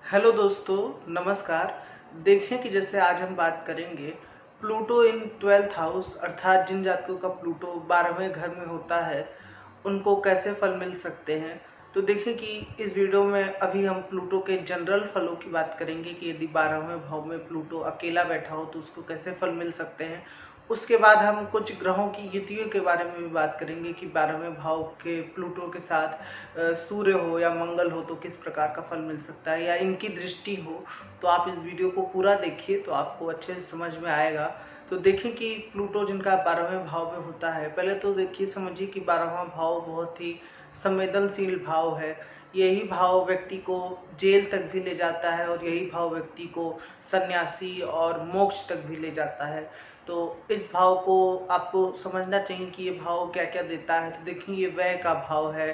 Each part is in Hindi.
हेलो दोस्तों, नमस्कार। देखें कि जैसे आज हम बात करेंगे प्लूटो इन 12th हाउस, अर्थात जिन जातकों का प्लूटो 12वें घर में होता है उनको कैसे फल मिल सकते हैं। तो देखें कि इस वीडियो में अभी हम प्लूटो के जनरल फलों की बात करेंगे कि यदि 12वें भाव में प्लूटो अकेला बैठा हो तो उसको कैसे फल मिल सकते हैं। उसके बाद हम कुछ ग्रहों की युतियों के बारे में भी बात करेंगे कि 12वें भाव के प्लूटो के साथ सूर्य हो या मंगल हो तो किस प्रकार का फल मिल सकता है, या इनकी दृष्टि हो। तो आप इस वीडियो को पूरा देखिए तो आपको अच्छे से समझ में आएगा। तो देखिए कि प्लूटो जिनका 12वें भाव में होता है, पहले तो देखिए समझिए कि 12वां भाव बहुत ही संवेदनशील भाव है। यही भाव व्यक्ति को जेल तक भी ले जाता है और यही भाव व्यक्ति को सन्यासी और मोक्ष तक भी ले जाता है। तो इस भाव को आपको समझना चाहिए कि ये भाव क्या क्या देता है। तो देखिए, ये व्यय का भाव है,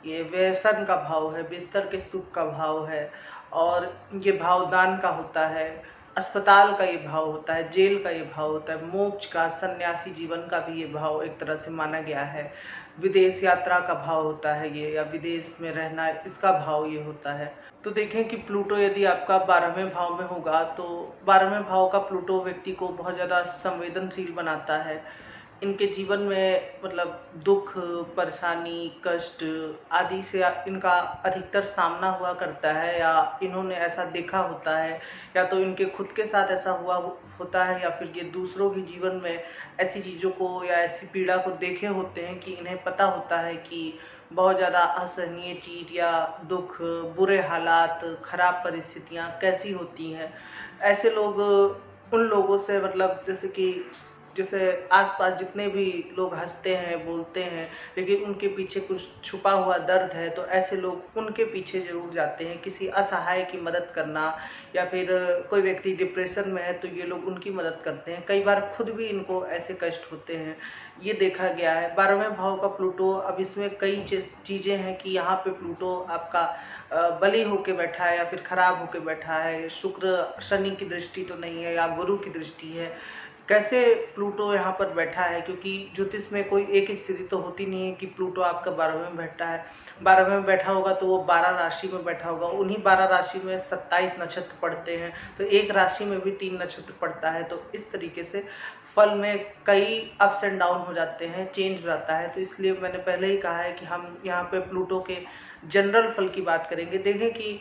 ये व्यसन का भाव है, बिस्तर के सुख का भाव है, और ये भाव दान का होता है, अस्पताल का ये भाव होता है, जेल का ये भाव होता है, मोक्ष का, सन्यासी जीवन का भी ये भाव एक तरह से माना गया है। विदेश यात्रा का भाव होता है ये, या विदेश में रहना, इसका भाव ये होता है। तो देखें कि प्लूटो यदि आपका 12वें भाव में होगा तो 12वें भाव का प्लूटो व्यक्ति को बहुत ज़्यादा संवेदनशील बनाता है। इनके जीवन में मतलब दुख, परेशानी, कष्ट आदि से इनका अधिकतर सामना हुआ करता है, या इन्होंने ऐसा देखा होता है, या तो इनके खुद के साथ ऐसा हुआ होता है, या फिर ये दूसरों के जीवन में ऐसी चीज़ों को या ऐसी पीड़ा को देखे होते हैं कि इन्हें पता होता है कि बहुत ज़्यादा असहनीय चीज़ या दुख, बुरे हालात, खराब परिस्थितियाँ कैसी होती हैं। ऐसे लोग उन लोगों से मतलब जैसे आसपास जितने भी लोग हंसते हैं, बोलते हैं, लेकिन उनके पीछे कुछ छुपा हुआ दर्द है, तो ऐसे लोग उनके पीछे ज़रूर जाते हैं। किसी असहाय की मदद करना, या फिर कोई व्यक्ति डिप्रेशन में है तो ये लोग उनकी मदद करते हैं। कई बार खुद भी इनको ऐसे कष्ट होते हैं, ये देखा गया है। 12वें भाव का प्लूटो, अब इसमें कई चीज़ें हैं कि यहाँ पे प्लूटो आपका बली होके बैठा है या फिर खराब होके बैठा है, शुक्र शनि की दृष्टि तो नहीं है या गुरु की दृष्टि है। कैसे प्लूटो यहाँ पर बैठा है, क्योंकि ज्योतिष में कोई एक स्थिति तो होती नहीं है कि प्लूटो आपका 12वें में बैठा है। 12वें में बैठा होगा तो वो 12 राशि में बैठा होगा, उन्हीं 12 राशि में 27 नक्षत्र पड़ते हैं, तो एक राशि में भी 3 नक्षत्र पड़ता है। तो इस तरीके से फल में कई अप्स एंड डाउन हो जाते हैं, चेंज हो जाता है। तो इसलिए मैंने पहले ही कहा है कि हम यहाँ पे प्लूटो के जनरल फल की बात करेंगे। देखें कि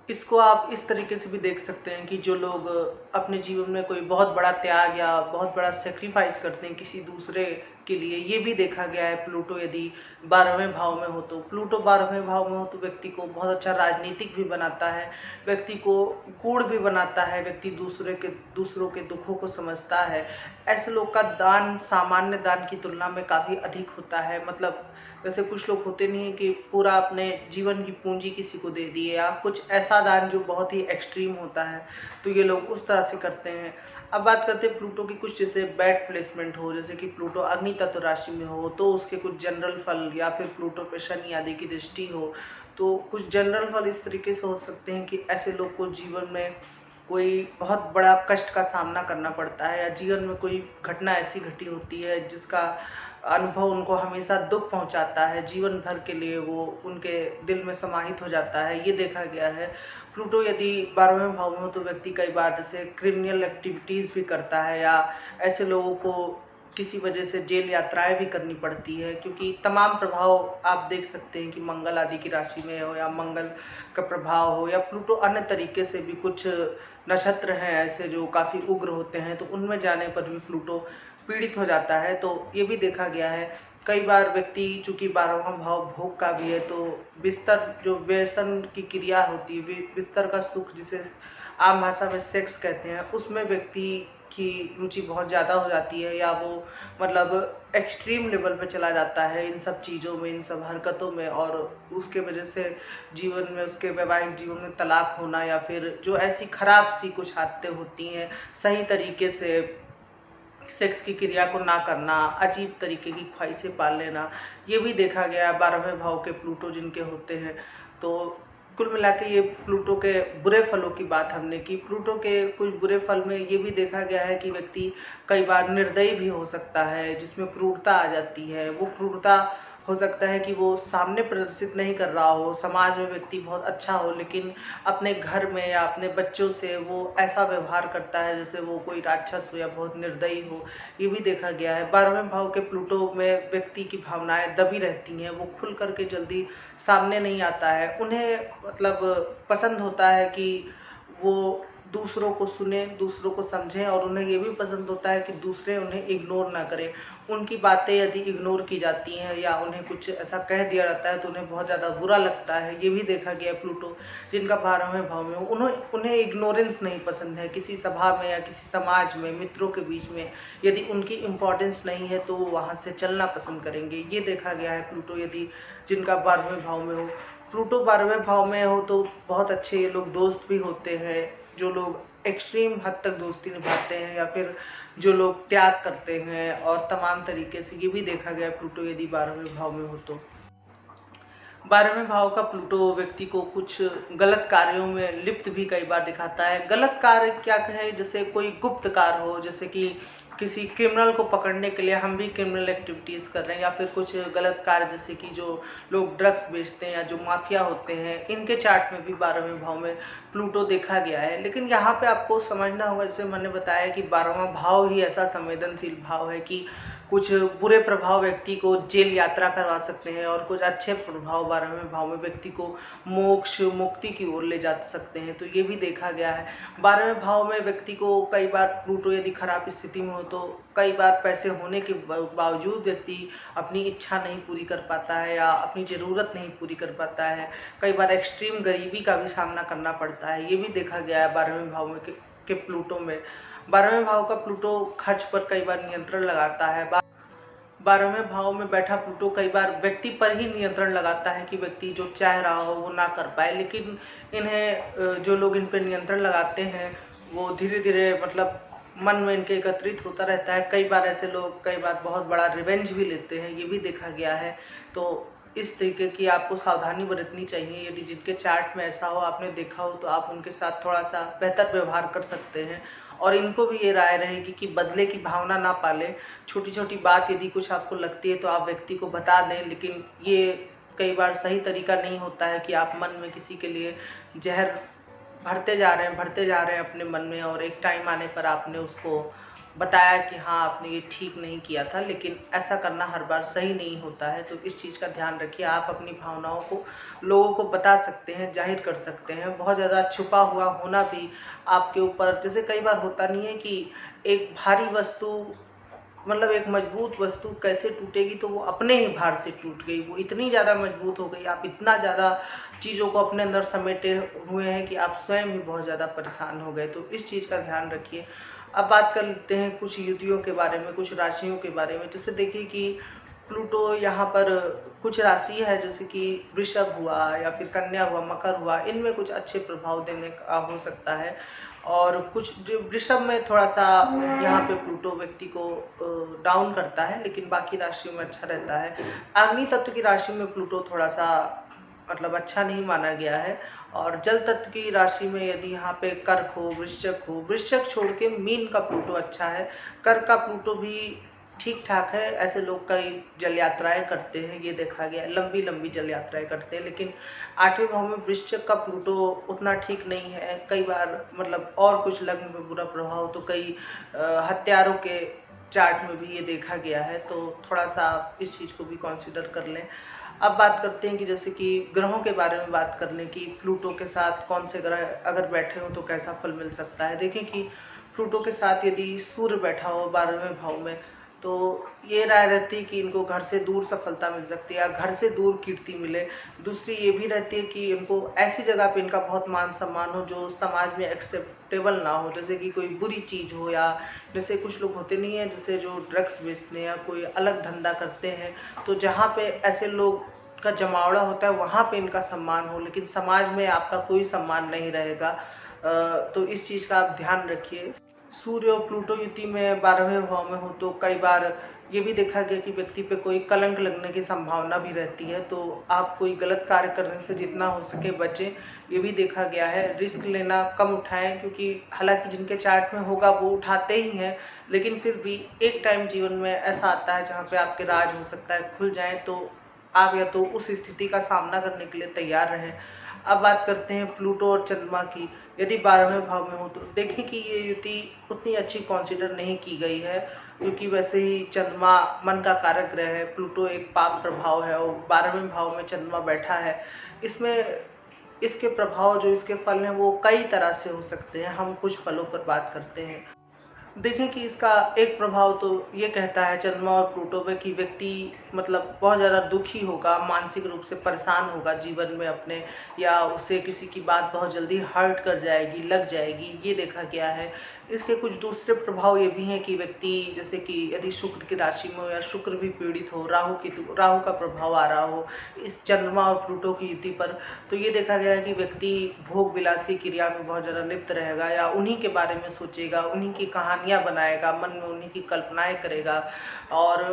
इसको आप इस तरीके से भी देख सकते हैं कि जो लोग अपने जीवन में कोई बहुत बड़ा त्याग या बहुत बड़ा सेक्रीफाइस करते हैं किसी दूसरे के लिए, ये भी देखा गया है। प्लूटो यदि 12वें भाव में हो तो प्लूटो 12वें भाव में हो तो व्यक्ति को बहुत अच्छा राजनीतिक भी बनाता है, व्यक्ति को गूढ़ भी बनाता है, व्यक्ति दूसरों के दुखों को समझता है। ऐसे लोग का दान सामान्य दान की तुलना में काफ़ी अधिक होता है। मतलब वैसे कुछ लोग होते नहीं है कि पूरा अपने जीवन की पूंजी किसी को दे दिए, या कुछ ऐसा दान जो बहुत ही एक्सट्रीम होता है, तो ये लोग उस तरह से करते हैं। अब बात करते हैं प्लूटो की कुछ जैसे बैड प्लेसमेंट हो, जैसे कि प्लूटो अग्नि तत्व राशि में हो तो उसके कुछ जनरल फल, या फिर प्लूटो पे शनि आदि की दृष्टि हो तो कुछ जनरल फल इस तरीके से हो सकते हैं कि ऐसे लोग को जीवन में कोई बहुत बड़ा कष्ट का सामना करना पड़ता है, या जीवन में कोई घटना ऐसी घटी होती है जिसका अनुभव उनको हमेशा दुख पहुंचाता है, जीवन भर के लिए वो उनके दिल में समाहित हो जाता है, ये देखा गया है। प्लूटो यदि 12वें भाव में हो तो व्यक्ति कई बार जैसे क्रिमिनल एक्टिविटीज़ भी करता है, या ऐसे लोगों को किसी वजह से जेल यात्राएं भी करनी पड़ती है, क्योंकि तमाम प्रभाव आप देख सकते हैं कि मंगल आदि की राशि में हो, या मंगल का प्रभाव हो, या प्लूटो अन्य तरीके से भी कुछ नक्षत्र हैं ऐसे जो काफ़ी उग्र होते हैं, तो उनमें जाने पर भी प्लूटो पीड़ित हो जाता है। तो ये भी देखा गया है। कई बार व्यक्ति चूंकि 12वां भाव भोग का भी है, तो बिस्तर जो व्यसन की क्रिया होती है, बिस्तर का सुख जिसे आम भाषा में सेक्स कहते हैं, उसमें व्यक्ति की रुचि बहुत ज़्यादा हो जाती है, या वो मतलब एक्सट्रीम लेवल पे चला जाता है इन सब चीज़ों में, इन सब हरकतों में, और उसके वजह से जीवन में, उसके वैवाहिक जीवन में तलाक होना, या फिर जो ऐसी खराब सी कुछ आदतें होती हैं, सही तरीके से सेक्स की क्रिया को ना करना, अजीब तरीके की ख्वाहिशें पाल लेना, ये भी देखा गया है 12वें भाव के प्लूटो जिनके होते हैं। तो कुल मिला के ये प्लूटो के बुरे फलों की बात हमने की। प्लूटो के कुछ बुरे फल में ये भी देखा गया है कि व्यक्ति कई बार निर्दयी भी हो सकता है, जिसमें क्रूरता आ जाती है। वो क्रूरता हो सकता है कि वो सामने प्रदर्शित नहीं कर रहा हो, समाज में व्यक्ति बहुत अच्छा हो, लेकिन अपने घर में या अपने बच्चों से वो ऐसा व्यवहार करता है जैसे वो कोई राक्षस हो या बहुत निर्दयी हो। ये भी देखा गया है। 12वें भाव के प्लूटो में व्यक्ति की भावनाएं दबी रहती हैं, वो खुल करके जल्दी सामने नहीं आता है। उन्हें मतलब पसंद होता है कि वो दूसरों को सुने, दूसरों को समझें, और उन्हें ये भी पसंद होता है कि दूसरे उन्हें इग्नोर ना करें। उनकी बातें यदि इग्नोर की जाती हैं या उन्हें कुछ ऐसा कह दिया जाता है तो उन्हें बहुत ज़्यादा बुरा लगता है। ये भी देखा गया है। प्लूटो जिनका 12वें भाव में हो, उन्हें इग्नोरेंस नहीं पसंद है। किसी सभा में या किसी समाज में, मित्रों के बीच में यदि उनकी इम्पोर्टेंस नहीं है तो वो वहाँ से चलना पसंद करेंगे। ये देखा गया है। प्लूटो यदि जिनका 12वें भाव में हो, प्लूटो 12वें भाव में हो तो बहुत अच्छे ये लोग दोस्त भी होते हैं। जो लोग एक्सट्रीम हद तक दोस्ती निभाते हैं या फिर जो लोग त्याग करते हैं, और तमाम तरीके से ये भी देखा गया है प्लूटो यदि 12वें भाव में हो तो। 12वें भाव का प्लूटो व्यक्ति को कुछ गलत कार्यों में लिप्त भी कई बार दिखाता है। गलत कार्य क्या कहें, जैसे कोई गुप्त कार्य हो, जैसे कि किसी क्रिमिनल को पकड़ने के लिए हम भी क्रिमिनल एक्टिविटीज़ कर रहे हैं, या फिर कुछ गलत कार्य जैसे कि जो लोग ड्रग्स बेचते हैं या जो माफिया होते हैं, इनके चार्ट में भी 12वें भाव में प्लूटो देखा गया है। लेकिन यहाँ पे आपको समझना होगा, जैसे मैंने बताया कि 12वां भाव ही ऐसा संवेदनशील भाव है कि कुछ बुरे प्रभाव व्यक्ति को जेल यात्रा करवा सकते हैं, और कुछ अच्छे प्रभाव 12वें भाव में व्यक्ति को मोक्ष मुक्ति की ओर ले जा सकते हैं। तो ये भी देखा गया है। 12वें भाव में व्यक्ति को कई बार प्लूटो यदि खराब स्थिति में हो तो कई बार पैसे होने के बावजूद व्यक्ति अपनी इच्छा नहीं पूरी कर पाता है या अपनी ज़रूरत नहीं पूरी कर पाता है। कई बार एक्सट्रीम गरीबी का भी सामना करना पड़ता है। ये भी देखा गया है 12वें भाव में के प्लूटो में। 12वें भाव का प्लूटो खर्च पर कई बार नियंत्रण लगाता है। 12वें भाव में बैठा प्लूटो कई बार व्यक्ति पर ही नियंत्रण लगाता है कि व्यक्ति जो चाह रहा हो वो ना कर पाए। लेकिन इन्हें जो लोग इन पर नियंत्रण लगाते हैं वो धीरे धीरे मतलब मन में इनके एकत्रित होता रहता है। कई बार ऐसे लोग कई बार बहुत बड़ा रिवेंज भी लेते हैं, ये भी देखा गया है। तो इस तरीके की आपको सावधानी बरतनी चाहिए। यदि जिनके चार्ट में ऐसा हो, आपने देखा हो, तो आप उनके साथ थोड़ा सा बेहतर व्यवहार कर सकते हैं। और इनको भी ये राय रहेगी कि बदले की भावना ना पालें। छोटी छोटी बात यदि कुछ आपको लगती है तो आप व्यक्ति को बता दें, लेकिन ये कई बार सही तरीका नहीं होता है कि आप मन में किसी के लिए जहर भरते जा रहे हैं अपने मन में, और एक टाइम आने पर आपने उसको बताया कि हाँ आपने ये ठीक नहीं किया था। लेकिन ऐसा करना हर बार सही नहीं होता है। तो इस चीज़ का ध्यान रखिए। आप अपनी भावनाओं को लोगों को बता सकते हैं, जाहिर कर सकते हैं। बहुत ज़्यादा छुपा हुआ होना भी आपके ऊपर, जैसे कई बार होता नहीं है कि एक भारी वस्तु मतलब एक मजबूत वस्तु कैसे टूटेगी, तो वो अपने ही भार से टूट गई। वो इतनी ज़्यादा मजबूत हो गई, आप इतना ज़्यादा चीज़ों को अपने अंदर समेटे हुए हैं कि आप स्वयं भी बहुत ज़्यादा परेशान हो गए। तो इस चीज़ का ध्यान रखिए। अब बात कर लेते हैं कुछ युतियों के बारे में, कुछ राशियों के बारे में। जैसे देखिए कि प्लूटो यहाँ पर कुछ राशि है, जैसे कि वृषभ हुआ या फिर कन्या हुआ, मकर हुआ, इनमें कुछ अच्छे प्रभाव देने का हो सकता है। और कुछ जो वृषभ में थोड़ा सा यहाँ पे प्लूटो व्यक्ति को डाउन करता है, लेकिन बाकी राशियों में अच्छा रहता है। अग्नि तत्व की राशि में प्लूटो थोड़ा सा मतलब अच्छा नहीं माना गया है। और जल तत्व की राशि में यदि यहाँ पे कर्क हो, वृश्चिक छोड़ के मीन का प्लूटो अच्छा है। कर्क का प्लूटो भी ठीक ठाक है। ऐसे लोग कई जल यात्राएं करते हैं, ये देखा गया, लंबी लंबी जल यात्राएं करते हैं। लेकिन 8वें भाव में वृश्चिक का प्लूटो उतना ठीक नहीं है। कई बार मतलब और कुछ लग्न में बुरा प्रभाव, तो कई हत्यारों के चार्ट में भी ये देखा गया है। तो थोड़ा सा इस चीज़ को भी कंसिडर कर लें। अब बात करते हैं कि जैसे कि ग्रहों के बारे में बात कर लें कि प्लूटो के साथ कौन से ग्रह अगर बैठे हो तो कैसा फल मिल सकता है। देखें कि प्लूटो के साथ यदि सूर्य बैठा हो 12वें भाव में, तो ये राय रहती है कि इनको घर से दूर सफलता मिल सकती है या घर से दूर कीर्ति मिले। दूसरी ये भी रहती है कि इनको ऐसी जगह पे इनका बहुत मान सम्मान हो जो समाज में एक्सेप्टेबल ना हो, जैसे कि कोई बुरी चीज़ हो, या जैसे कुछ लोग होते नहीं हैं जैसे जो ड्रग्स बेचते हैं या कोई अलग धंधा करते हैं, तो जहाँ पे ऐसे लोग का जमावड़ा होता है वहाँ पे इनका सम्मान हो, लेकिन समाज में आपका कोई सम्मान नहीं रहेगा। तो इस चीज़ का आप ध्यान रखिए। सूर्य और प्लूटो युति में 12वें भाव में हो तो कई बार ये भी देखा गया कि व्यक्ति पे कोई कलंक लगने की संभावना भी रहती है। तो आप कोई गलत कार्य करने से जितना हो सके बचें, ये भी देखा गया है। रिस्क लेना कम उठाएं, क्योंकि हालांकि जिनके चार्ट में होगा वो उठाते ही हैं, लेकिन फिर भी एक टाइम जीवन में ऐसा आता है जहाँ पे आपके राज हो सकता है खुल जाए। तो आप या तो उस स्थिति का सामना करने के लिए तैयार रहें। अब बात करते हैं प्लूटो और चंद्रमा की। यदि 12वें भाव में हो तो देखें कि ये युति उतनी अच्छी कंसीडर नहीं की गई है, क्योंकि वैसे ही चंद्रमा मन का कारक ग्रह है, प्लूटो एक पाप प्रभाव है और 12वें भाव में चंद्रमा बैठा है। इसमें इसके प्रभाव जो इसके फल हैं वो कई तरह से हो सकते हैं। हम कुछ फलों पर बात करते हैं। देखें कि इसका एक प्रभाव तो ये कहता है चंद्रमा और प्लूटो पे कि व्यक्ति मतलब बहुत ज़्यादा दुखी होगा, मानसिक रूप से परेशान होगा जीवन में अपने, या उसे किसी की बात बहुत जल्दी हर्ट कर जाएगी, लग जाएगी, ये देखा गया है। इसके कुछ दूसरे प्रभाव ये भी हैं कि व्यक्ति जैसे कि यदि शुक्र की राशि में हो या शुक्र भी पीड़ित हो, राहु का प्रभाव आ रहा हो इस चंद्रमा और प्लूटो की युति पर, तो ये देखा गया है कि व्यक्ति भोग विलास की क्रिया में बहुत ज़्यादा लिप्त रहेगा या उन्हीं के बारे में सोचेगा, उन्हीं की कहानियाँ बनाएगा, मन में उन्हीं की कल्पनाएं करेगा और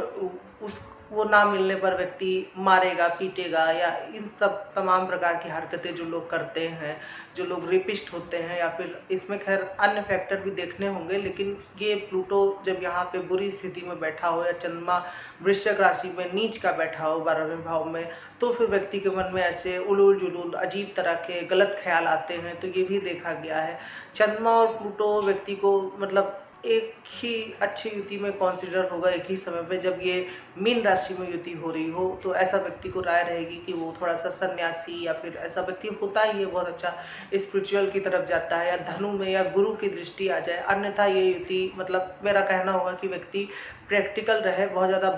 उस वो ना मिलने पर व्यक्ति मारेगा, पीटेगा, या इन सब तमाम प्रकार की हरकतें जो लोग करते हैं, जो लोग रेपिस्ट होते हैं, या फिर इसमें खैर अन्य फैक्टर भी देखने होंगे। लेकिन ये प्लूटो जब यहाँ पे बुरी स्थिति में बैठा हो या चंद्रमा वृश्चिक राशि में नीच का बैठा हो 12वें भाव में, तो फिर व्यक्ति के मन में ऐसे उलूल जुलूल अजीब तरह के गलत ख्याल आते हैं। तो ये भी देखा गया है। चंद्रमा और प्लूटो व्यक्ति को मतलब एक ही अच्छी युति में कंसीडर होगा एक ही समय पे जब ये मीन राशि में युति हो रही हो, तो ऐसा व्यक्ति को राय रहेगी कि वो थोड़ा सा सन्यासी या फिर ऐसा व्यक्ति होता ही है बहुत अच्छा स्पिरिचुअल की तरफ जाता है, या धनु में या गुरु की दृष्टि आ जाए। अन्यथा ये युति मतलब मेरा कहना होगा कि व्यक्ति प्रैक्टिकल रहे, बहुत ज़्यादा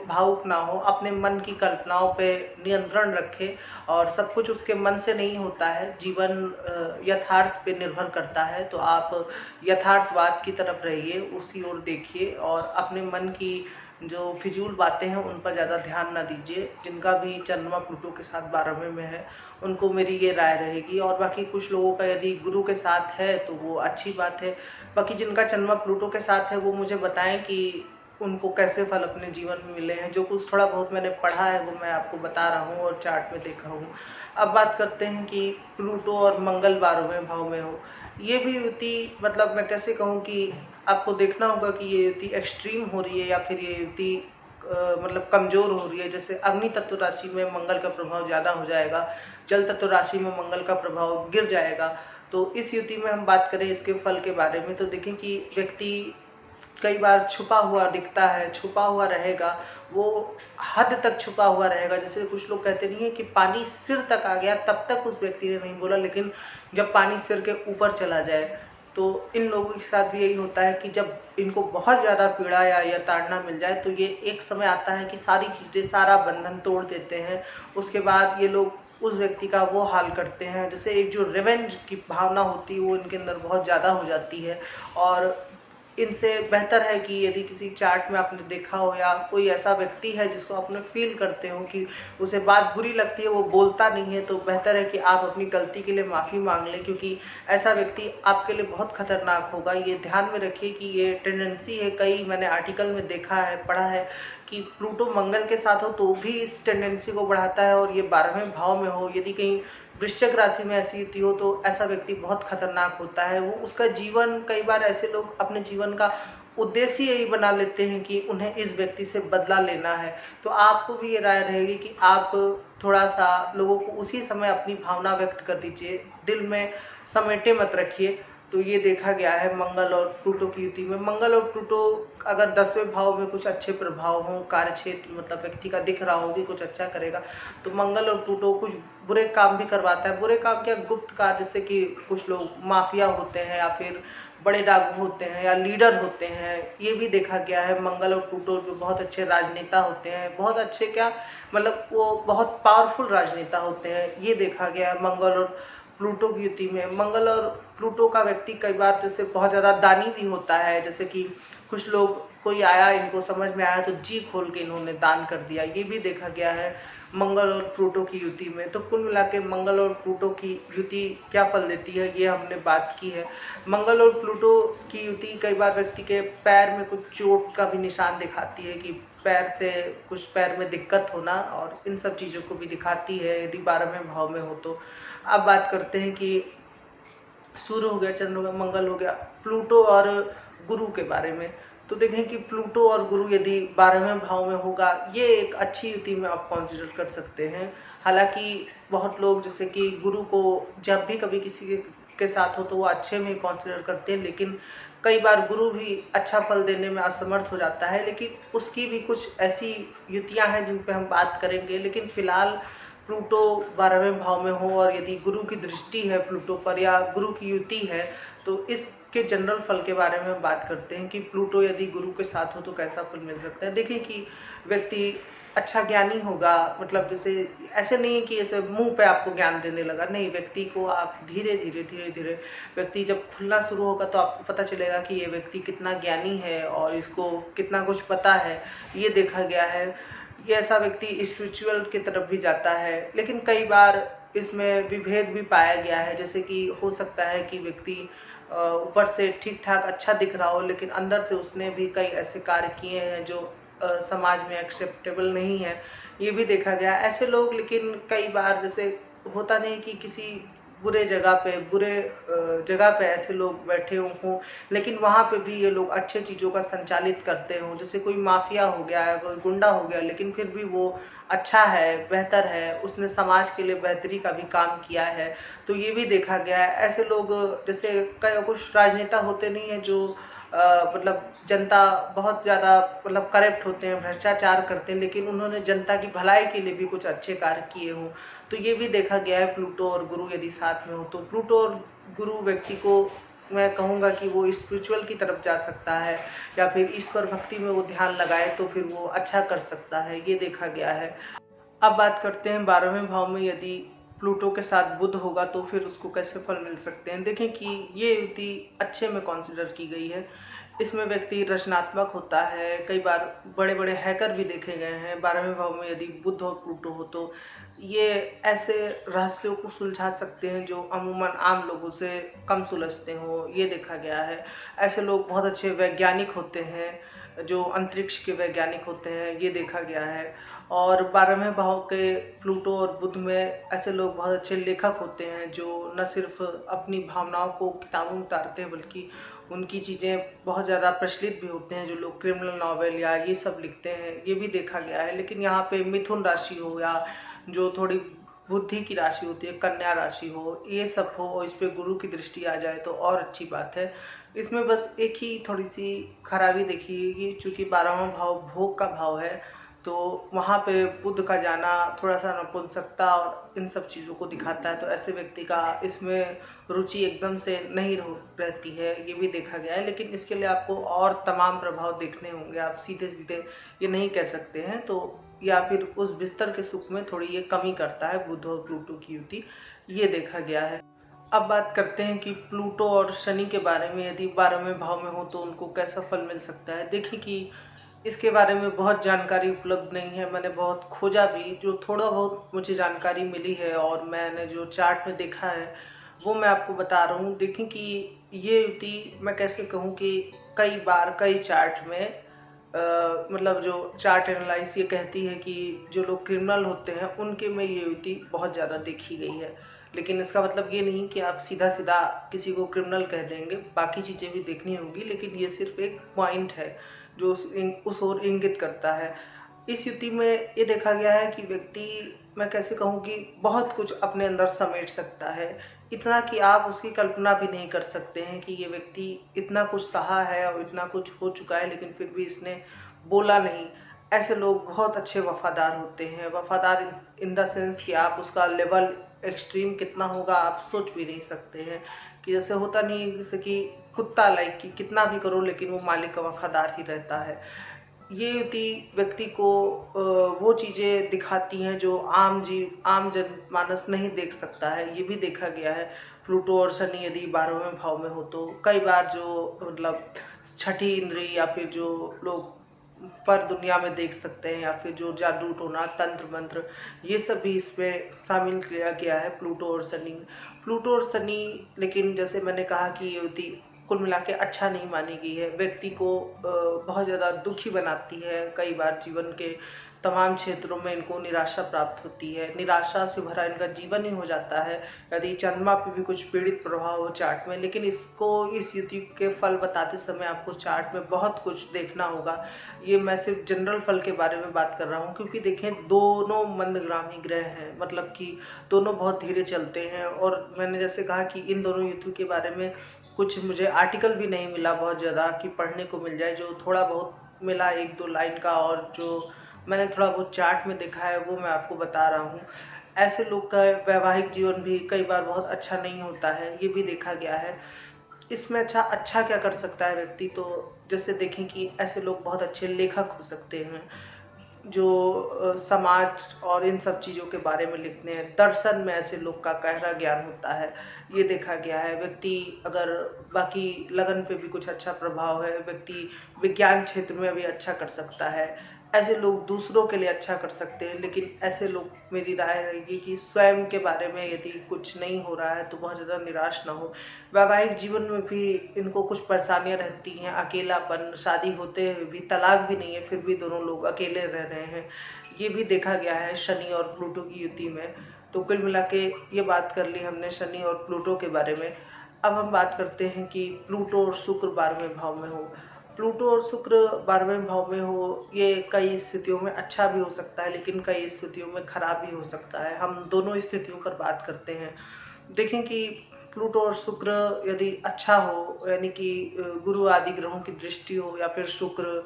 भावुक ना हो, अपने मन की कल्पनाओं पे नियंत्रण रखे, और सब कुछ उसके मन से नहीं होता है, जीवन यथार्थ पे निर्भर करता है। तो आप यथार्थवाद की तरफ रहिए, उसी ओर देखिए और अपने मन की जो फिजूल बातें हैं उन पर ज़्यादा ध्यान ना दीजिए। जिनका भी चंद्रमा प्लूटो के साथ 12वें में है उनको मेरी ये राय रहेगी। और बाकी कुछ लोगों का यदि गुरु के साथ है तो वो अच्छी बात है। बाकी जिनका चंद्रमा प्लूटो के साथ है वो मुझे बताएं कि उनको कैसे फल अपने जीवन में मिले हैं। जो कुछ थोड़ा बहुत मैंने पढ़ा है वो मैं आपको बता रहा हूँ और चार्ट में देखा हूँ। अब बात करते हैं कि प्लूटो और मंगल 12वें भाव में हो। ये भी युति मतलब मैं कैसे कहूँ कि आपको देखना होगा कि ये युति एक्सट्रीम हो रही है या फिर ये युति मतलब कमजोर हो रही है। जैसे अग्नि तत्व राशि में मंगल का प्रभाव ज़्यादा हो जाएगा, जल तत्व राशि में मंगल का प्रभाव गिर जाएगा। तो इस युति में हम बात करें इसके फल के बारे में तो देखें कि व्यक्ति कई बार छुपा हुआ दिखता है, छुपा हुआ रहेगा, वो हद तक छुपा हुआ रहेगा। जैसे कुछ लोग कहते नहीं है कि पानी सिर तक आ गया तब तक उस व्यक्ति ने नहीं बोला, लेकिन जब पानी सिर के ऊपर चला जाए तो इन लोगों के साथ भी यही होता है कि जब इनको बहुत ज़्यादा पीड़ा या ताड़ना मिल जाए तो ये एक समय आता है कि सारी चीज़ें, सारा बंधन तोड़ देते हैं। उसके बाद ये लोग उस व्यक्ति का वो हाल करते हैं, जैसे एक जो रिवेंज की भावना होती है वो इनके अंदर बहुत ज़्यादा हो जाती है। और इनसे बेहतर है कि यदि किसी चार्ट में आपने देखा हो या कोई ऐसा व्यक्ति है जिसको आपने फील करते हो कि उसे बात बुरी लगती है, वो बोलता नहीं है, तो बेहतर है कि आप अपनी गलती के लिए माफ़ी मांग लें, क्योंकि ऐसा व्यक्ति आपके लिए बहुत खतरनाक होगा। ये ध्यान में रखिए कि ये टेंडेंसी है, कई मैंने आर्टिकल में देखा है, पढ़ा है कि प्लूटो मंगल के साथ हो तो भी इस टेंडेंसी को बढ़ाता है, और ये 12वें भाव में हो, यदि कहीं वृश्चिक राशि में ऐसी युति हो तो ऐसा व्यक्ति बहुत खतरनाक होता है। वो उसका जीवन, कई बार ऐसे लोग अपने जीवन का उद्देश्य यही बना लेते हैं कि उन्हें इस व्यक्ति से बदला लेना है। तो आपको भी ये राय रहेगी कि आप थोड़ा सा लोगों को उसी समय अपनी भावना व्यक्त कर दीजिए, दिल में समेटे मत रखिए। तो ये देखा गया है मंगल और प्लूटो की युति में। मंगल और प्लूटो अगर 10वें भाव में कुछ अच्छे प्रभाव हों, कार्य क्षेत्र मतलब व्यक्ति का दिख रहा हो कि कुछ अच्छा करेगा, तो मंगल और प्लूटो कुछ बुरे काम भी करवाता है। बुरे काम क्या, गुप्त कार्य, जैसे कि कुछ लोग माफिया होते हैं या फिर बड़े डाकू होते हैं या लीडर होते हैं, ये भी देखा गया है। मंगल और प्लूटो जो बहुत अच्छे राजनेता होते हैं, बहुत अच्छे क्या मतलब वो बहुत पावरफुल राजनेता होते हैं, ये देखा गया है मंगल और प्लूटो की युति में। मंगल और प्लूटो का व्यक्ति कई बार जैसे बहुत ज़्यादा दानी भी होता है, जैसे कि कुछ लोग, कोई आया इनको समझ में आया तो जी खोल के इन्होंने दान कर दिया, ये भी देखा गया है मंगल और प्लूटो की युति में। तो कुल मिला के मंगल और प्लूटो की युति क्या फल देती है ये हमने बात की है। मंगल और प्लूटो की युति कई बार व्यक्ति के पैर में कुछ चोट का भी निशान दिखाती है, कि पैर से कुछ पैर में दिक्कत होना, और इन सब चीज़ों को भी दिखाती है यदि 12वें भाव में हो तो। अब बात करते हैं कि सूर्य हो गया, चंद्र हो गया, मंगल हो गया, प्लूटो और गुरु के बारे में। तो देखें कि प्लूटो और गुरु यदि 12वें भाव में होगा, ये एक अच्छी युति में आप कंसीडर कर सकते हैं। हालांकि बहुत लोग जैसे कि गुरु को जब भी कभी किसी के साथ हो तो वो अच्छे में कंसीडर करते हैं, लेकिन कई बार गुरु भी अच्छा फल देने में असमर्थ हो जाता है। लेकिन उसकी भी कुछ ऐसी युतियां हैं जिन पे हम बात करेंगे। लेकिन फिलहाल प्लूटो 12वें भाव में हो और यदि गुरु की दृष्टि है प्लूटो पर या गुरु की युति है, तो इसके जनरल फल के बारे में हम बात करते हैं कि प्लूटो यदि गुरु के साथ हो तो कैसा फल मिल सकता है। देखिए कि व्यक्ति अच्छा ज्ञानी होगा, मतलब जैसे ऐसे नहीं है कि ऐसे मुंह पे आपको ज्ञान देने लगा, नहीं, व्यक्ति को आप धीरे धीरे व्यक्ति जब खुलना शुरू होगा तो आपको पता चलेगा कि ये व्यक्ति कितना ज्ञानी है और इसको कितना कुछ पता है। ये देखा गया है। ये ऐसा व्यक्ति स्पिरिचुअल की तरफ भी जाता है, लेकिन कई बार इसमें विभेद भी पाया गया है। जैसे कि हो सकता है कि व्यक्ति ऊपर से ठीक ठाक अच्छा दिख रहा हो, लेकिन अंदर से उसने भी कई ऐसे कार्य किए हैं जो समाज में एक्सेप्टेबल नहीं है। ये भी देखा गया ऐसे लोग। लेकिन कई बार जैसे होता नहीं कि किसी बुरे जगह पे ऐसे लोग बैठे हों, लेकिन वहाँ पे भी ये लोग अच्छे चीज़ों का संचालित करते हों। जैसे कोई माफिया हो गया है, कोई गुंडा हो गया, लेकिन फिर भी वो अच्छा है, बेहतर है, उसने समाज के लिए बेहतरी का भी काम किया है। तो ये भी देखा गया है। ऐसे लोग जैसे कई कुछ राजनेता होते नहीं है जो मतलब जनता बहुत ज़्यादा मतलब करप्ट होते हैं, भ्रष्टाचार करते हैं, लेकिन उन्होंने जनता की भलाई के लिए भी कुछ अच्छे कार्य किए हों। तो ये भी देखा गया है प्लूटो और गुरु यदि साथ में हो तो। प्लूटो और गुरु व्यक्ति को मैं कहूँगा कि वो स्पिरिचुअल की तरफ जा सकता है या फिर ईश्वर भक्ति में वो ध्यान लगाए तो फिर वो अच्छा कर सकता है, ये देखा गया है। अब बात करते हैं 12वें भाव में यदि प्लूटो के साथ बुध होगा तो फिर उसको कैसे फल मिल सकते हैं। देखें कि ये युति अच्छे में कंसिडर की गई है। इसमें व्यक्ति रचनात्मक होता है। कई बार बड़े बड़े हैकर भी देखे गए हैं। 12वें भाव में यदि बुध और प्लूटो हो तो ये ऐसे रहस्यों को सुलझा सकते हैं जो अमूमन आम लोगों से कम सुलझते हो, ये देखा गया है। ऐसे लोग बहुत अच्छे वैज्ञानिक होते हैं, जो अंतरिक्ष के वैज्ञानिक होते हैं, ये देखा गया है। और 12वें भाव के प्लूटो और बुध में ऐसे लोग बहुत अच्छे लेखक होते हैं जो न सिर्फ अपनी भावनाओं को किताबों में उतारते हैं बल्कि उनकी चीज़ें बहुत ज़्यादा प्रचलित भी होते हैं। जो लोग क्रिमिनल नॉवेल या ये सब लिखते हैं, ये भी देखा गया है। लेकिन यहाँ पे मिथुन राशि हो या जो थोड़ी बुद्धि की राशि होती है, कन्या राशि हो, ये सब हो और इस पे गुरु की दृष्टि आ जाए तो और अच्छी बात है। इसमें बस एक ही थोड़ी सी खराबी देखी कि चूंकि 12वां भाव भोग का भाव है तो वहाँ पे बुध का जाना थोड़ा सा नपुंसकता और इन सब चीज़ों को दिखाता है। तो ऐसे व्यक्ति का इसमें रुचि एकदम से नहीं रहती है, ये भी देखा गया है। लेकिन इसके लिए आपको और तमाम प्रभाव देखने होंगे, आप सीधे सीधे ये नहीं कह सकते हैं। तो या फिर उस बिस्तर के सुख में थोड़ी ये कमी करता है बुध और प्लूटो की युति, ये देखा गया है। अब बात करते हैं कि प्लूटो और शनि के बारे में। यदि 12वें भाव में हो तो उनको कैसा फल मिल सकता है। देखिए कि इसके बारे में बहुत जानकारी उपलब्ध नहीं है। मैंने बहुत खोजा भी, जो थोड़ा बहुत मुझे जानकारी मिली है और मैंने जो चार्ट में देखा है वो मैं आपको बता रहा हूँ। देखें कि ये युति मैं कैसे कहूँ कि कई बार कई चार्ट में मतलब जो चार्ट एनालाइज ये कहती है कि जो लोग क्रिमिनल होते हैं उनके में ये युति बहुत ज़्यादा देखी गई है। लेकिन इसका मतलब ये नहीं कि आप सीधा सीधा किसी को क्रिमिनल कह देंगे, बाकी चीज़ें भी देखनी होगी। लेकिन ये सिर्फ एक पॉइंट है जो उस ओर इंगित करता है। इस युति में ये देखा गया है कि व्यक्ति, मैं कैसे कहूँ कि बहुत कुछ अपने अंदर समेट सकता है, इतना कि आप उसकी कल्पना भी नहीं कर सकते हैं कि ये व्यक्ति इतना कुछ सहा है और इतना कुछ हो चुका है लेकिन फिर भी इसने बोला नहीं। ऐसे लोग बहुत अच्छे वफादार होते हैं। वफादार इन द सेंस कि आप उसका लेवल एक्सट्रीम कितना होगा आप सोच भी नहीं सकते हैं। कि जैसे होता नहीं है जैसे कि कुत्ता लाइक कि कितना भी करो लेकिन वो मालिक का वफादार ही रहता है। ये युति व्यक्ति को वो चीज़ें दिखाती हैं जो आम जनमानस नहीं देख सकता है, ये भी देखा गया है। प्लूटो और शनि यदि 12वें भाव में हो तो कई बार जो मतलब छठी इंद्री या फिर जो लोग पर दुनिया में देख सकते हैं या फिर जो जादू टोना तंत्र मंत्र, ये सब भी इसमें शामिल किया गया है प्लूटो और शनि। लेकिन जैसे मैंने कहा कि ये युति कुल मिला के अच्छा नहीं मानी गई है, व्यक्ति को बहुत ज़्यादा दुखी बनाती है। कई बार जीवन के तमाम क्षेत्रों में इनको निराशा प्राप्त होती है। निराशा से भरा इनका जीवन ही हो जाता है। यदि चंद्रमा पे भी कुछ पीड़ित प्रभाव हो चार्ट में, लेकिन इस युति के फल बताते समय आपको चार्ट में बहुत कुछ देखना होगा। ये मैं सिर्फ जनरल फल के बारे में बात कर रहा हूँ, क्योंकि देखें दोनों मंदगामी ग्रह हैं, मतलब कि दोनों बहुत धीरे चलते हैं। और मैंने जैसे कहा कि इन दोनों युति के बारे में कुछ मुझे आर्टिकल भी नहीं मिला बहुत ज़्यादा कि पढ़ने को मिल जाए। जो थोड़ा बहुत मिला 1-2 लाइन का, और जो मैंने थोड़ा बहुत चार्ट में देखा है वो मैं आपको बता रहा हूँ। ऐसे लोग का वैवाहिक जीवन भी कई बार बहुत अच्छा नहीं होता है, ये भी देखा गया है। इसमें अच्छा क्या कर सकता है व्यक्ति, तो जैसे देखें कि ऐसे लोग बहुत अच्छे लेखक हो सकते हैं, जो समाज और इन सब चीज़ों के बारे में लिखते हैं। दर्शन में ऐसे लोग का गहरा ज्ञान होता है, ये देखा गया है। व्यक्ति अगर बाकी लगन पे भी कुछ अच्छा प्रभाव है, व्यक्ति विज्ञान क्षेत्र में भी अच्छा कर सकता है। ऐसे लोग दूसरों के लिए अच्छा कर सकते हैं, लेकिन ऐसे लोग, मेरी राय रहेगी कि स्वयं के बारे में यदि कुछ नहीं हो रहा है तो बहुत ज़्यादा निराश ना हो। वैवाहिक जीवन में भी इनको कुछ परेशानियां रहती हैं, अकेलापन, शादी होते हुए भी तलाक भी नहीं है फिर भी दोनों लोग अकेले रह रहे हैं, ये भी देखा गया है शनि और प्लूटो की युति में। तो कुल मिला के ये बात कर ली हमने शनि और प्लूटो के बारे में। अब हम बात करते हैं कि प्लूटो और शुक्र 12वें भाव में हो। प्लूटो और शुक्र 12वें भाव में हो, ये कई स्थितियों में अच्छा भी हो सकता है, लेकिन कई स्थितियों में खराब भी हो सकता है। हम दोनों स्थितियों पर बात करते हैं। देखें कि प्लूटो और शुक्र यदि अच्छा हो, यानी कि गुरु आदि ग्रहों की दृष्टि हो, या फिर शुक्र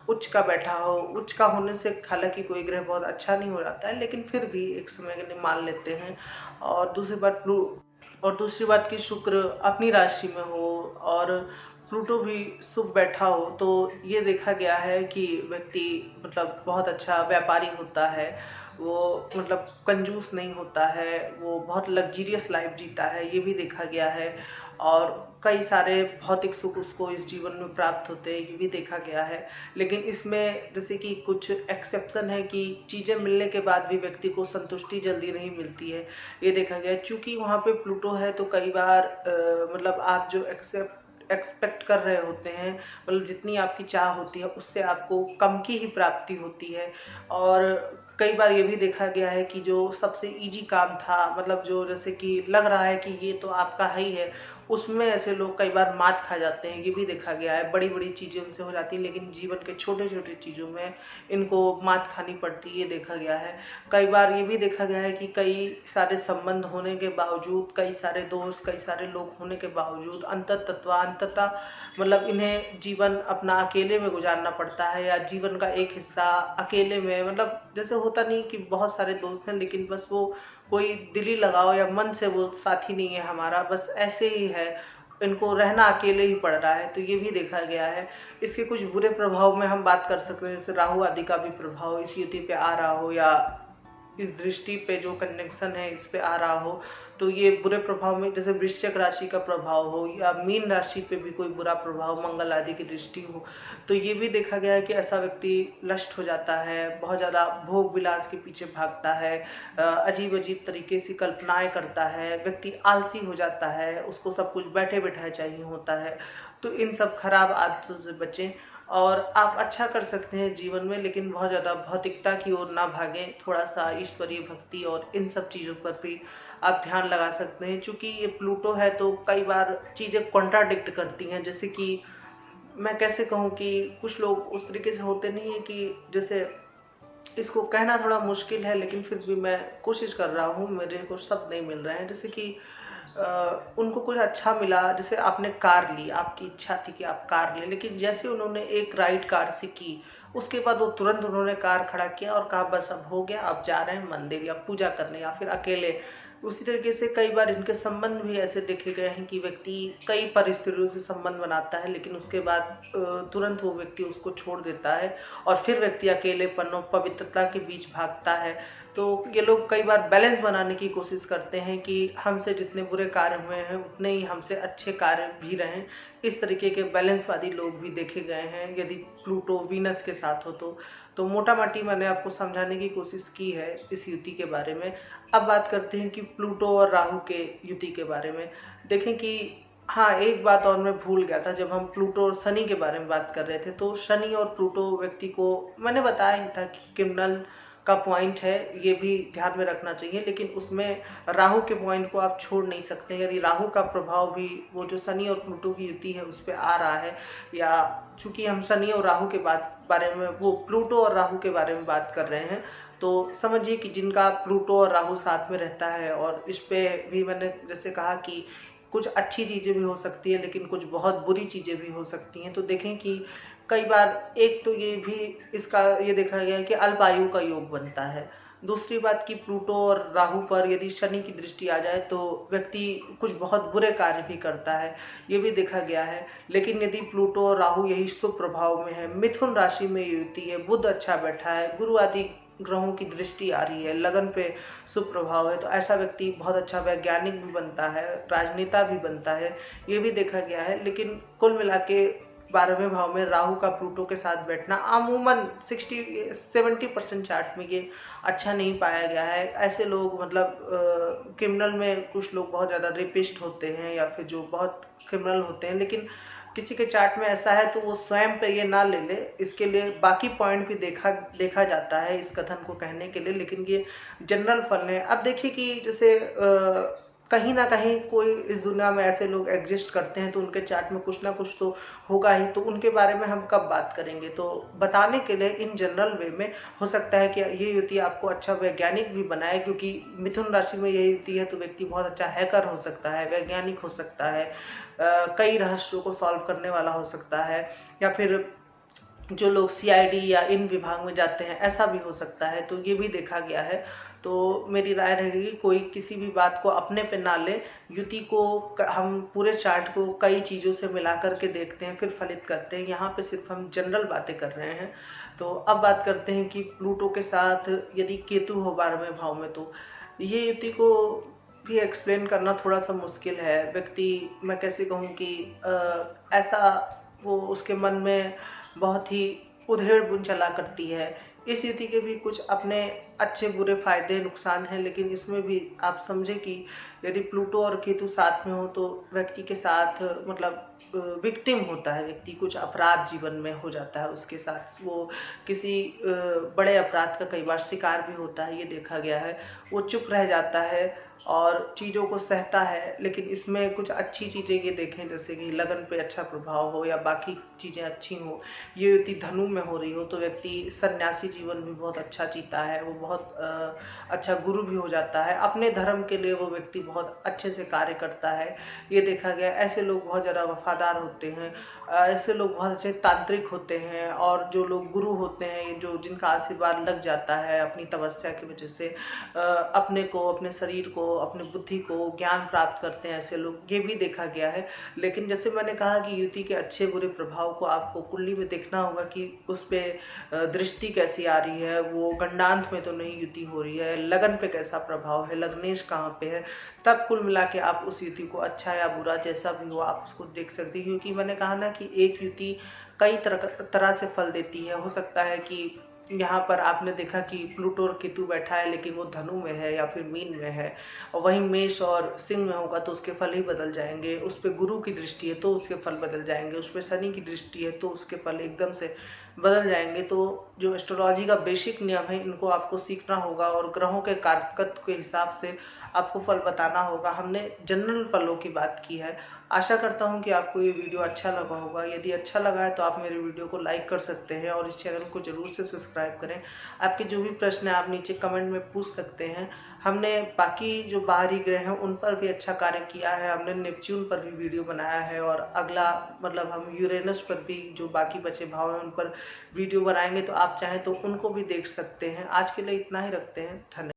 उच्च का बैठा हो। उच्च का होने से हालांकि कोई ग्रह बहुत अच्छा नहीं हो जाता है, लेकिन फिर भी एक समय के लिए मान लेते हैं। और दूसरी बात कि शुक्र अपनी राशि में हो और प्लूटो भी शुभ बैठा हो, तो ये देखा गया है कि व्यक्ति मतलब बहुत अच्छा व्यापारी होता है। वो मतलब कंजूस नहीं होता है, वो बहुत लग्जरियस लाइफ जीता है, ये भी देखा गया है। और कई सारे भौतिक सुख उसको इस जीवन में प्राप्त होते हैं, ये भी देखा गया है। लेकिन इसमें जैसे कि कुछ एक्सेप्शन है कि चीज़ें मिलने के बाद भी व्यक्ति को संतुष्टि जल्दी नहीं मिलती है, ये देखा गया है। चूँकि वहाँ पे प्लूटो है तो कई बार मतलब आप जो एक्सपेक्ट कर रहे होते हैं, मतलब जितनी आपकी चाह होती है उससे आपको कम की ही प्राप्ति होती है। और कई बार ये भी देखा गया है कि जो सबसे इजी काम था, मतलब जो जैसे कि लग रहा है कि ये तो आपका है ही है, उसमें ऐसे लोग कई बार मात खा जाते हैं, ये भी देखा गया है। बड़ी बड़ी चीज़ें उनसे हो जाती हैं, लेकिन जीवन के छोटे छोटे चीज़ों में इनको मात खानी पड़ती है, ये देखा गया है। कई बार ये भी देखा गया है कि कई सारे संबंध होने के बावजूद, कई सारे दोस्त, कई सारे लोग होने के बावजूद अंततः मतलब इन्हें जीवन अपना अकेले में गुजारना पड़ता है, या जीवन का एक हिस्सा अकेले में, मतलब जैसे होता नहीं कि बहुत सारे दोस्त हैं लेकिन बस वो कोई दिली लगाओ या मन से वो साथी नहीं है हमारा, बस ऐसे ही है, इनको रहना अकेले ही पड़ रहा है, तो ये भी देखा गया है। इसके कुछ बुरे प्रभाव में हम बात कर सकते हैं, जैसे राहु आदि का भी प्रभाव इस युति पे आ रहा हो, या इस दृष्टि पे जो कनेक्शन है इस पे आ रहा हो, तो ये बुरे प्रभाव में जैसे वृश्चिक राशि का प्रभाव हो, या मीन राशि पे भी कोई बुरा प्रभाव मंगल आदि की दृष्टि हो, तो ये भी देखा गया है कि ऐसा व्यक्ति लस्ट हो जाता है, बहुत ज़्यादा भोग विलास के पीछे भागता है, अजीब अजीब तरीके से कल्पनाएं करता है, व्यक्ति आलसी हो जाता है, उसको सब कुछ बैठे बैठाए चाहिए होता है। तो इन सब खराब आदतों से बचें, और आप अच्छा कर सकते हैं जीवन में, लेकिन बहुत ज़्यादा भौतिकता की ओर ना भागें। थोड़ा सा ईश्वरीय भक्ति और इन सब चीज़ों पर भी आप ध्यान लगा सकते हैं। चूँकि ये प्लूटो है तो कई बार चीज़ें कॉन्ट्राडिक्ट करती हैं, जैसे कि मैं कैसे कहूँ कि कुछ लोग उस तरीके से होते नहीं है कि जैसे, इसको कहना थोड़ा मुश्किल है लेकिन फिर भी मैं कोशिश कर रहा हूँ, मेरे को शब्द नहीं मिल रहे हैं। जैसे कि उनको कुछ अच्छा मिला, जैसे आपने कार ली, आपकी इच्छा थी कि आप कार लें, लेकिन जैसे उन्होंने एक राइड कार से की, उसके बाद वो तुरंत उन्होंने कार खड़ा किया और कहा बस अब हो गया, आप जा रहे हैं मंदिर या पूजा करने या फिर अकेले। उसी तरीके से कई बार इनके संबंध भी ऐसे देखे गए हैं कि व्यक्ति कई परिस्थितियों से संबंध बनाता है, लेकिन उसके बाद तुरंत वो व्यक्ति उसको छोड़ देता है और फिर व्यक्ति अकेलेपन और पवित्रता के बीच भागता है। तो ये लोग कई बार बैलेंस बनाने की कोशिश करते हैं कि हमसे जितने बुरे कार्य हुए हैं उतने ही हमसे अच्छे कार्य भी रहें। इस तरीके के बैलेंसवादी लोग भी देखे गए हैं यदि प्लूटो वीनस के साथ हो तो मोटा माटी मैंने आपको समझाने की कोशिश की है इस युति के बारे में। अब बात करते हैं कि प्लूटो और राहु के युति के बारे में। देखें कि हाँ, एक बात और मैं भूल गया था, जब हम प्लूटो और शनि के बारे में बात कर रहे थे, तो शनि और प्लूटो व्यक्ति को मैंने बताया ही था कि क्रिमिनल का पॉइंट है, ये भी ध्यान में रखना चाहिए। लेकिन उसमें राहु के पॉइंट को आप छोड़ नहीं सकते। यदि राहु का प्रभाव भी वो जो शनि और प्लूटो की युति है उस पर आ रहा है, या चूंकि हम शनि और राहु के बारे में, वो प्लूटो और राहु के बारे में बात कर रहे हैं, तो समझिए कि जिनका प्लूटो और राहु साथ में रहता है, और इस पे भी मैंने जैसे कहा कि कुछ अच्छी चीज़ें भी हो सकती है, लेकिन कुछ बहुत बुरी चीज़ें भी हो सकती हैं। तो देखें कि कई बार एक तो ये भी इसका ये देखा गया है कि अल्पायु का योग बनता है। दूसरी बात कि प्लूटो और राहु पर यदि शनि की दृष्टि आ जाए तो व्यक्ति कुछ बहुत बुरे कार्य भी करता है, ये भी देखा गया है। लेकिन यदि प्लूटो और राहु यही शुभ प्रभाव में है, मिथुन राशि में युति है, बुध अच्छा बैठा है, गुरु आदि ग्रहों की दृष्टि आ रही है, लगन पे शुभ प्रभाव है, तो ऐसा व्यक्ति बहुत अच्छा वैज्ञानिक भी बनता है, राजनेता भी बनता है, ये भी देखा गया है। लेकिन कुल मिला के 12वें भाव में राहु का प्लूटो के साथ बैठना अमूमन 60-70% चार्ट में ये अच्छा नहीं पाया गया है। ऐसे लोग मतलब क्रिमिनल में कुछ लोग बहुत ज़्यादा रेपिस्ट होते हैं या फिर जो बहुत क्रिमिनल होते हैं, लेकिन किसी के चार्ट में ऐसा है तो वो स्वयं पे ये ना ले ले, इसके लिए बाकी पॉइंट भी देखा जाता है इस कथन को कहने के लिए। लेकिन ये जनरल फल है। अब देखिए कि जैसे कहीं ना कहीं कोई इस दुनिया में ऐसे लोग एग्जिस्ट करते हैं, तो उनके चार्ट में कुछ ना कुछ तो होगा ही। तो उनके बारे में हम कब बात करेंगे, तो बताने के लिए इन जनरल वे में हो सकता है कि ये युति आपको अच्छा वैज्ञानिक भी बनाए, क्योंकि मिथुन राशि में ये युति है तो व्यक्ति बहुत अच्छा हैकर हो सकता है, वैज्ञानिक हो सकता है, कई रहस्यों को सॉल्व करने वाला हो सकता है, या फिर जो लोग सीआईडी या इन विभाग में जाते हैं ऐसा भी हो सकता है। तो ये भी देखा गया है। तो मेरी राय रहेगी कोई किसी भी बात को अपने पे ना ले, युति को हम पूरे चार्ट को कई चीज़ों से मिला करके देखते हैं, फिर फलित करते हैं। यहाँ पे सिर्फ हम जनरल बातें कर रहे हैं। तो अब बात करते हैं कि प्लूटो के साथ यदि केतु हो 12वें भाव में, तो ये युति को भी एक्सप्लेन करना थोड़ा सा मुश्किल है। व्यक्ति, मैं कैसे कहूँ कि ऐसा वो उसके मन में बहुत ही उधेड़ बुन चला करती है। इस युति के भी कुछ अपने अच्छे बुरे फायदे नुकसान हैं, लेकिन इसमें भी आप समझे कि यदि प्लूटो और केतु साथ में हो तो व्यक्ति के साथ मतलब विक्टिम होता है, व्यक्ति कुछ अपराध जीवन में हो जाता है उसके साथ, वो किसी बड़े अपराध का कई बार शिकार भी होता है, ये देखा गया है। वो चुप रह जाता है और चीज़ों को सहता है। लेकिन इसमें कुछ अच्छी चीज़ें ये देखें, जैसे कि लगन पे अच्छा प्रभाव हो या बाकी चीज़ें अच्छी हो। ये युति धनु में हो रही हो तो व्यक्ति सन्यासी जीवन भी बहुत अच्छा जीता है, वो बहुत अच्छा गुरु भी हो जाता है, अपने धर्म के लिए वो व्यक्ति बहुत अच्छे से कार्य करता है, ये देखा गया। ऐसे लोग बहुत ज़्यादा वफादार होते हैं, ऐसे लोग बहुत अच्छे तांत्रिक होते हैं, और जो लोग गुरु होते हैं, जो जिनका आशीर्वाद लग जाता है अपनी तपस्या की वजह से, अपने को, अपने शरीर को, अपनी बुद्धि को ज्ञान प्राप्त करते हैं ऐसे लोग, ये भी देखा गया है। लेकिन जैसे मैंने कहा कि युति के अच्छे बुरे प्रभाव को आपको कुंडली में देखना होगा कि उस पर दृष्टि कैसी आ रही है, वो गंडांत में तो नहीं युति हो रही है, लगन पे कैसा प्रभाव है, लग्नेश कहाँ पे है, तब कुल मिला के आप उस युति को अच्छा या बुरा जैसा भी हो आप उसको देख सकते हैं। क्योंकि मैंने कहा ना कि एक युति कई तरह से फल देती है। हो सकता है कि यहाँ पर आपने देखा कि प्लूटो और केतु बैठा है, लेकिन वो धनु में है या फिर मीन में है, और वहीं मेष और सिंह में होगा तो उसके फल ही बदल जाएंगे। उस पर गुरु की दृष्टि है तो उसके फल बदल जाएंगे, उस पर शनि की दृष्टि है तो उसके फल एकदम से बदल जाएंगे। तो जो एस्ट्रोलॉजी का बेसिक नियम है इनको आपको सीखना होगा, और ग्रहों के कारकत्व के हिसाब से आपको फल बताना होगा। हमने जनरल फलों की बात की है। आशा करता हूँ कि आपको ये वीडियो अच्छा लगा होगा। यदि अच्छा लगा है तो आप मेरे वीडियो को लाइक कर सकते हैं और इस चैनल को जरूर से सब्सक्राइब करें। आपके जो भी प्रश्न है आप नीचे कमेंट में पूछ सकते हैं। हमने बाकी जो बाहरी ग्रह हैं उन पर भी अच्छा कार्य किया है, हमने नेपच्यून पर भी वीडियो बनाया है, और अगला मतलब हम यूरेनस पर भी जो बाकी बचे भाव हैं उन पर वीडियो बनाएंगे, तो आप चाहें तो उनको भी देख सकते हैं। आज के लिए इतना ही रखते हैं। धन्यवाद।